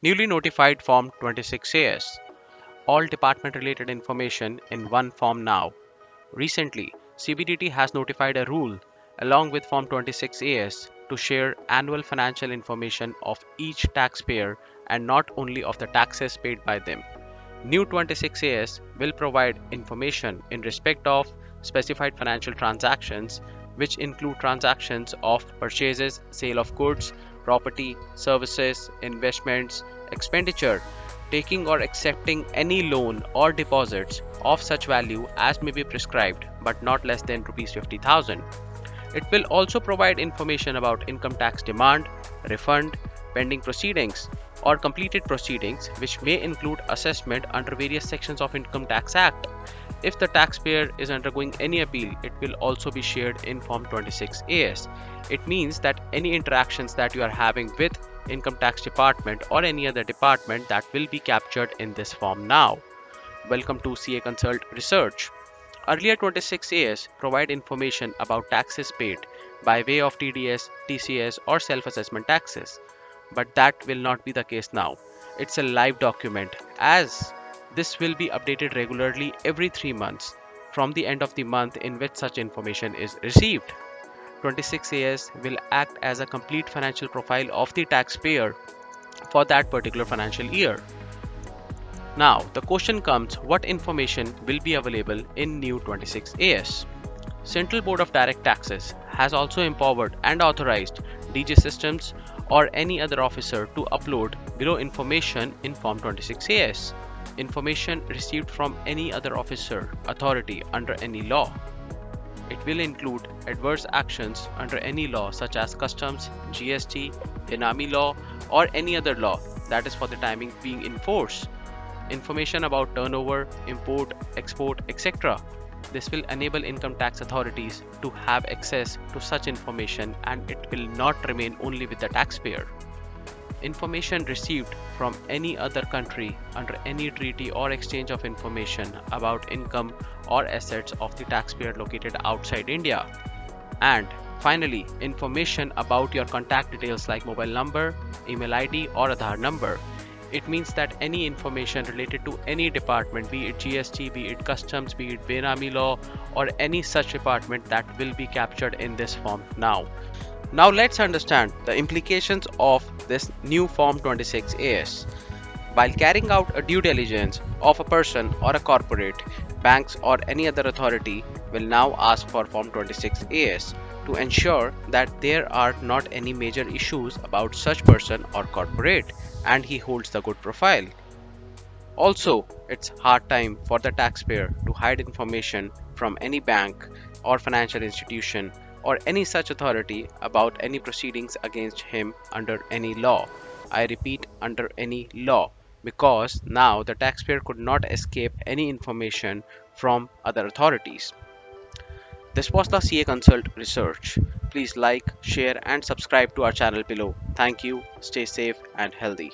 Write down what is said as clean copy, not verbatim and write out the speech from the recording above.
Newly notified Form 26AS. All department related information in one form now. Recently, CBDT has notified a rule along with Form 26AS to share annual financial information of each taxpayer and not only of the taxes paid by them. New 26AS will provide information in respect of specified financial transactions, which include transactions of purchases, sale of goods, property, services, investments, expenditure, taking or accepting any loan or deposits of such value as may be prescribed but not less than Rs 50,000. It will also provide information about income tax demand, refund, pending proceedings, or completed proceedings, which may include assessment under various sections of Income Tax Act. If the taxpayer is undergoing any appeal, it will also be shared in Form 26AS. It means that any interactions that you are having with Income Tax Department or any other department, that will be captured in this form now. Welcome to CA Consult Research. Earlier 26AS provide information about taxes paid by way of TDS, TCS or self-assessment taxes. But that will not be the case now. It's a live document as this will be updated regularly every 3 months from the end of the month in which such information is received. 26AS will act as a complete financial profile of the taxpayer for that particular financial year. Now, the question comes, what information will be available in new 26AS? Central Board of Direct Taxes has also empowered and authorized DG Systems or any other officer to upload below information in Form 26AS. Information received from any other officer, authority under any law. It will include adverse actions under any law such as customs, GST, Benami law, or any other law that is for the timing being in force. Information about turnover, import, export, etc. This will enable income tax authorities to have access to such information and it will not remain only with the taxpayer. Information received from any other country under any treaty or exchange of information about income or assets of the taxpayer located outside India. And finally, information about your contact details like mobile number, email ID or Aadhaar number. It means that any information related to any department, be it GST, be it customs, be it Benami law, or any such department, that will be captured in this form now. Now let's understand the implications of this new Form 26AS. While carrying out a due diligence of a person or a corporate, banks or any other authority will now ask for Form 26AS to ensure that there are not any major issues about such person or corporate and he holds the good profile. Also, it's hard time for the taxpayer to hide information from any bank or financial institution or any such authority about any proceedings against him under any law. I repeat, under any law, because now the taxpayer could not escape any information from other authorities. This was the CA Consult Research. Please like, share and subscribe to our channel below. Thank you, stay safe and healthy.